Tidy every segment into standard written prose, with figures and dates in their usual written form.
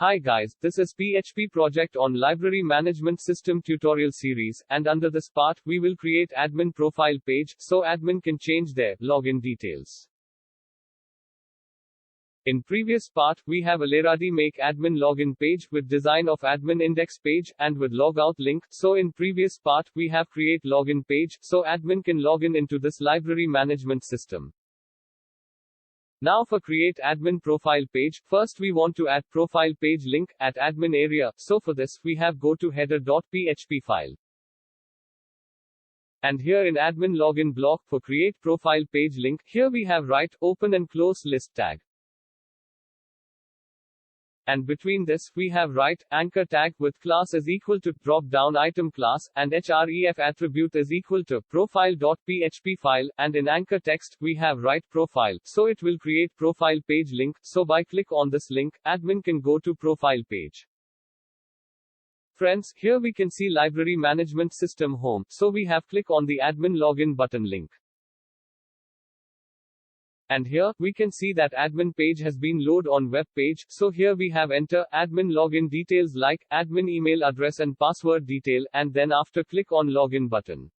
Hi guys, this is PHP project on library management system tutorial series, and under this part, we will create admin profile page, so admin can change their login details. In previous part, we have already make admin login page with design of admin index page, and with logout link, so in previous part, we have create login page, so admin can login into this library management system. Now for create admin profile page, first we want to add profile page link at admin area, so for this, we have go to header.php file. And here in admin login block, for create profile page link, here we have write, open and close list tag. And between this, we have write, anchor tag, with class is equal to, drop down item class, and href attribute is equal to, profile.php file, and in anchor text, we have write profile, so it will create profile page link, so by click on this link, admin can go to profile page. Friends, here we can see library management system home, so we have click on the admin login button link. And here, we can see that admin page has been loaded on web page, so here we have enter admin login details like admin email address and password detail, and then after click on login button.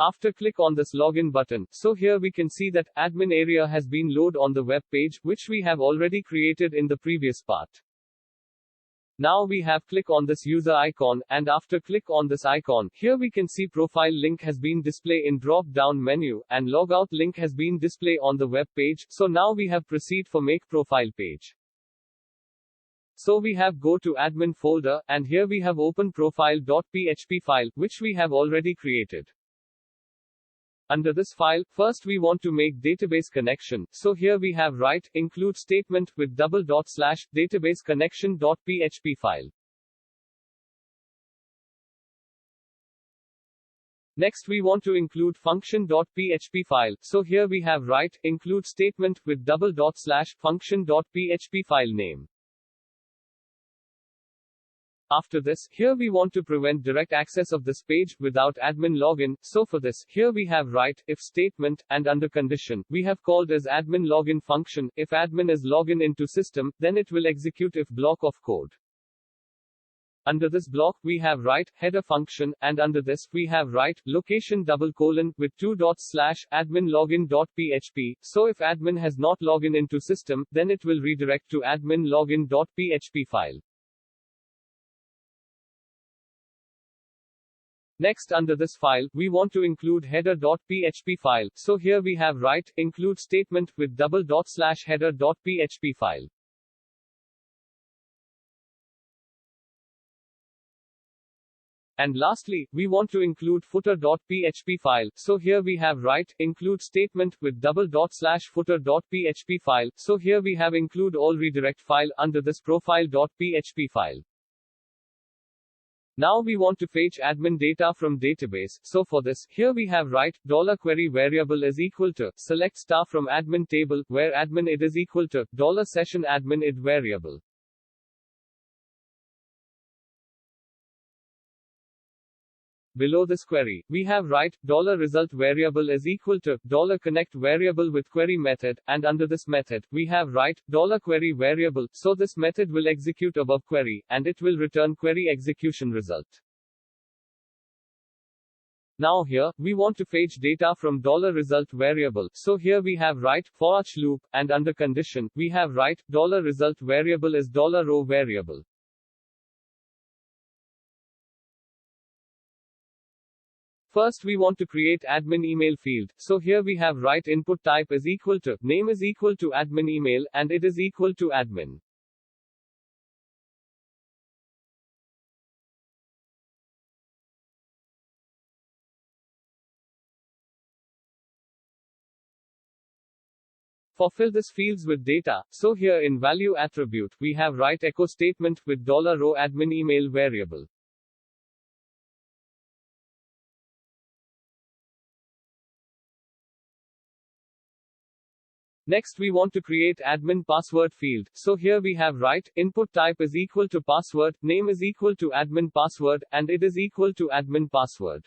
After click on this login button, so here we can see that admin area has been loaded on the web page, which we have already created in the previous part. Now we have click on this user icon, and after click on this icon, here we can see profile link has been displayed in drop down menu, and logout link has been displayed on the web page, so now we have proceed for make profile page. So we have go to admin folder, and here we have open profile.php file, which we have already created. Under this file, first we want to make database connection, so here we have write, include statement with double dot slash, database connection.php file. Next we want to include function.php file, so here we have write, include statement with double dot slash, function.php file name. After this, here we want to prevent direct access of this page without admin login, so for this, here we have write, if statement, and under condition, we have called as admin login function, if admin is login into system, then it will execute if block of code. Under this block, we have write, header function, and under this, we have write, location double colon, with two dots slash, admin login.php, so if admin has not login into system, then it will redirect to admin login.php file. Next under this file, we want to include header.php file, so here we have write, include statement with double dot slash header.php file. And lastly, we want to include footer.php file, so here we have write, include statement with double dot slash footer.php file, so here we have include all redirect file under this profile.php file. Now we want to fetch admin data from database, so for this, here we have write, $query variable is equal to, select star from admin table, where admin id is equal to, $session admin id variable. Below this query, we have write, $result variable is equal to, $connect variable with query method, and under this method, we have write, $query variable, so this method will execute above query, and it will return query execution result. Now here, we want to fetch data from $result variable, so here we have write, for each loop, and under condition, we have write, $result variable is $row variable. First we want to create admin email field, so here we have write input type is equal to, name is equal to admin email, and it is equal to admin. For fill this fields with data, so here in value attribute, we have write echo statement with $row admin email variable. Next we want to create admin password field, so here we have write, input type is equal to password, name is equal to admin password, and it is equal to admin password.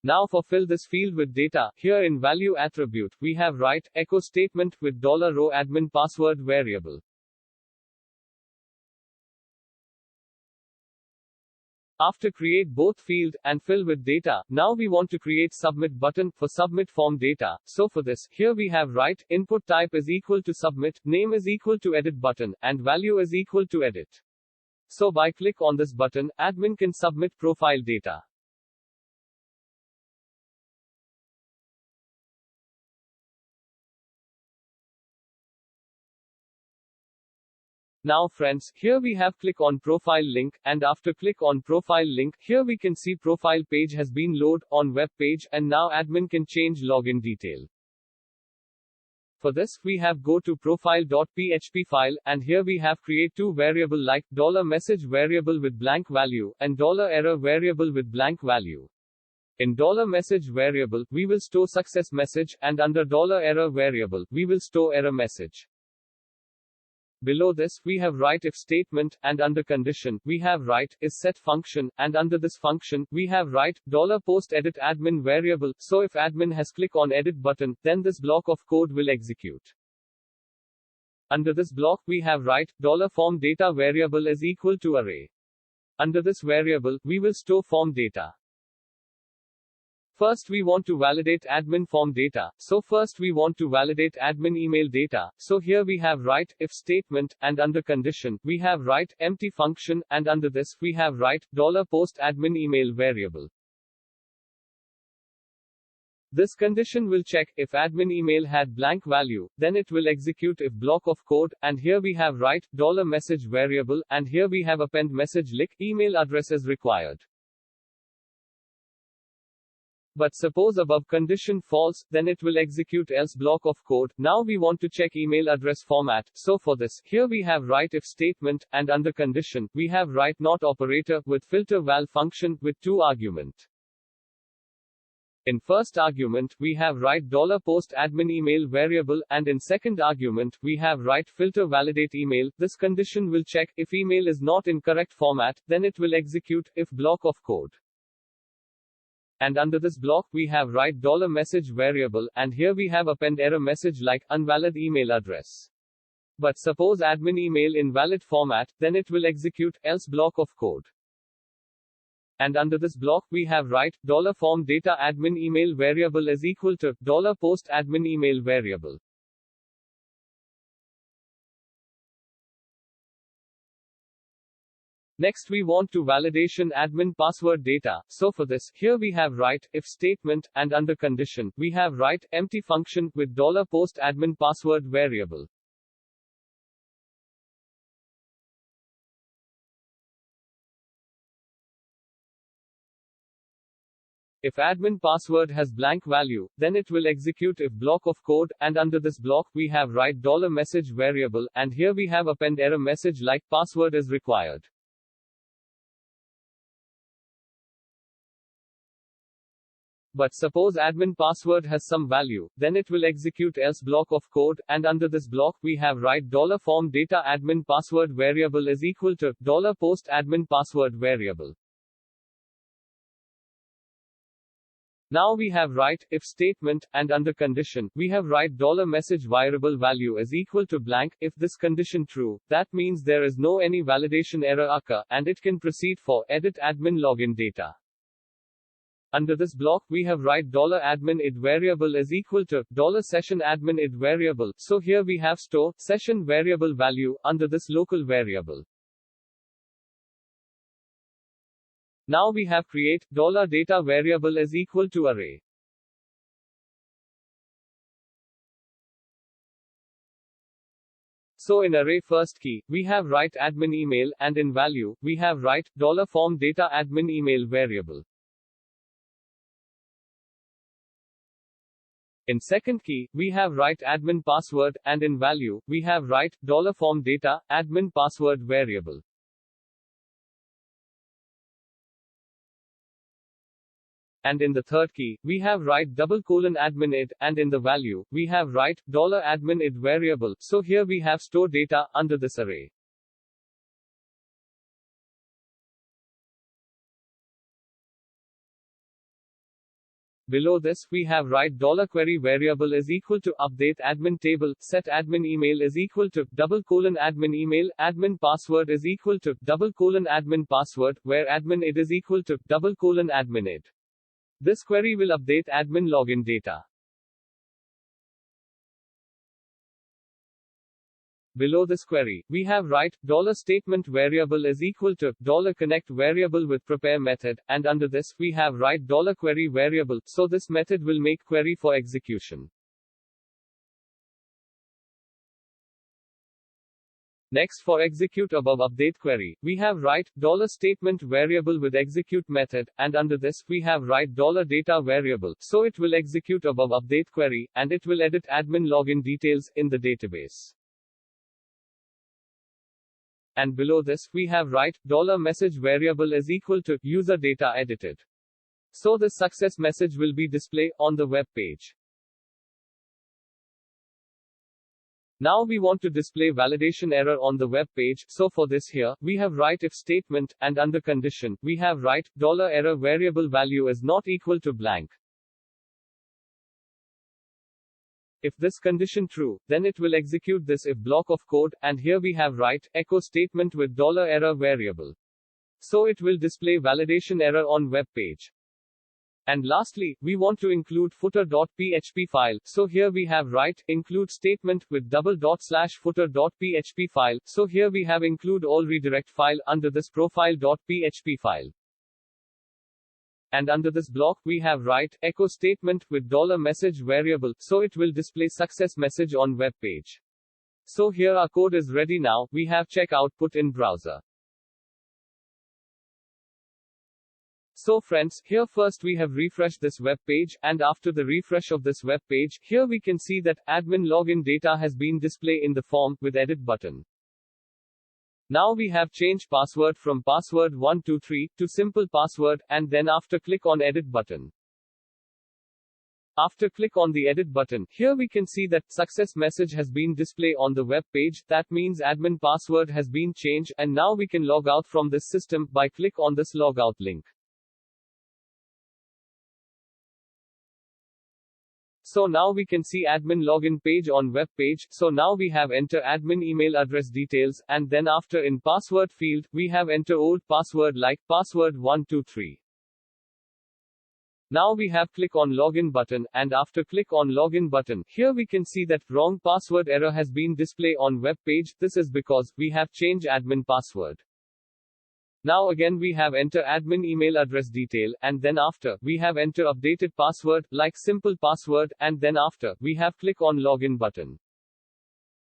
Now for fill this field with data, here in value attribute, we have write echo statement with $row admin password variable. After create both field and fill with data, now we want to create submit button for submit form data. So for this, here we have write input type is equal to submit, name is equal to edit button, and value is equal to edit. So by click on this button, admin can submit profile data. Now friends, here we have click on profile link, and after click on profile link, here we can see profile page has been loaded on web page, and now admin can change login detail. For this, we have go to profile.php file, and here we have create two variable like $message variable with blank value, and $error variable with blank value. In $message variable, we will store success message, and under $error variable, we will store error message. Below this, we have write if statement, and under condition, we have write is set function, and under this function, we have write $post edit admin variable. So if admin has click on edit button, then this block of code will execute. Under this block, we have write $form data variable is equal to array. Under this variable, we will store form data. First we want to validate admin form data. So first we want to validate admin email data. So here we have write if statement, and under condition, we have write empty function, and under this, we have write $post admin email variable. This condition will check if admin email had blank value, then it will execute if block of code, and here we have write $message variable, and here we have append message like email address is required. But suppose above condition false, then it will execute else block of code. Now we want to check email address format. So for this, here we have write if statement, and under condition, we have write not operator with filter val function with two argument. In first argument, we have write $post admin email variable, and in second argument, we have write filter validate email. This condition will check if email is not in correct format, then it will execute if block of code. And under this block, we have write $message variable, and here we have append error message like invalid email address. But suppose admin email in valid format, then it will execute else block of code. And under this block, we have write $form data admin email variable is equal to $post admin email variable. Next we want to validation admin password data. So for this, here we have write if statement, and under condition, we have write empty function with $post admin password variable. If admin password has blank value, then it will execute if block of code, and under this block, we have write $message variable, and here we have append error message like password is required. But suppose admin password has some value, then it will execute else block of code, and under this block, we have write $form data admin password variable is equal to $post admin password variable. Now we have write if statement, and under condition, we have write $message variable value is equal to blank. If this condition true, that means there is no any validation error occur, and it can proceed for edit admin login data. Under this block, we have write $admin id variable is equal to $session admin id variable. So here we have store session variable value under this local variable. Now we have create $data variable is equal to array. So in array first key, we have write admin email, and in value, we have write $form data admin email variable. In second key, we have write admin password, and in value, we have write $form data admin password variable. And in the third key, we have write $admin id, and in the value, we have write $admin id variable. So here we have store data under this array. Below this, we have write $query variable is equal to update admin table, set admin email is equal to :admin email, admin password is equal to :admin password, where admin id is equal to :admin id. This query will update admin login data. Below this query, we have write $statement variable is equal to $connect variable with prepare method, and under this, we have write $query variable, so this method will make query for execution. Next, for execute above update query, we have write $statement variable with execute method, and under this, we have write $data variable, so it will execute above update query, and it will edit admin login details in the database. And below this, we have write $message variable is equal to user data edited. So the success message will be displayed on the web page. Now we want to display validation error on the web page, so for this here, we have write if statement, and under condition, we have write $error variable value is not equal to blank. If this condition true, then it will execute this if block of code, and here we have write echo statement with $error variable. So it will display validation error on web page. And lastly, we want to include footer.php file, so here we have write include statement with /footer.php file, so here we have include all redirect file under this profile.php file. And under this block, we have write echo statement with $message variable, so it will display success message on web page. So here our code is ready now, we have check output in browser. So friends, here first we have refreshed this web page, and after the refresh of this web page, here we can see that admin login data has been displayed in the form with edit button. Now we have changed password from password123 to simple password, and then after click on edit button. After click on the edit button, here we can see that success message has been displayed on the web page, that means admin password has been changed, and now we can log out from this system by click on this logout link. So now we can see admin login page on web page, so now we have enter admin email address details, and then after in password field, we have enter old password like password123. Now we have click on login button, and after click on login button, here we can see that wrong password error has been displayed on web page, this is because we have changed admin password. Now again we have enter admin email address detail, and then after, we have enter updated password, like simple password, and then after, we have click on login button.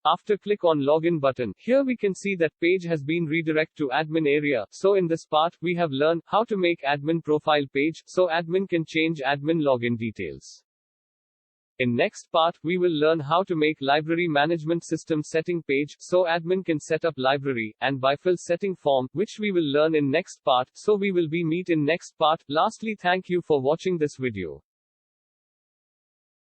After click on login button, here we can see that page has been redirect to admin area, so in this part, we have learned how to make admin profile page, so admin can change admin login details. In next part, we will learn how to make library management system setting page, so admin can set up library, and by fill setting form, which we will learn in next part, so we will be meet in next part. Lastly, thank you for watching this video.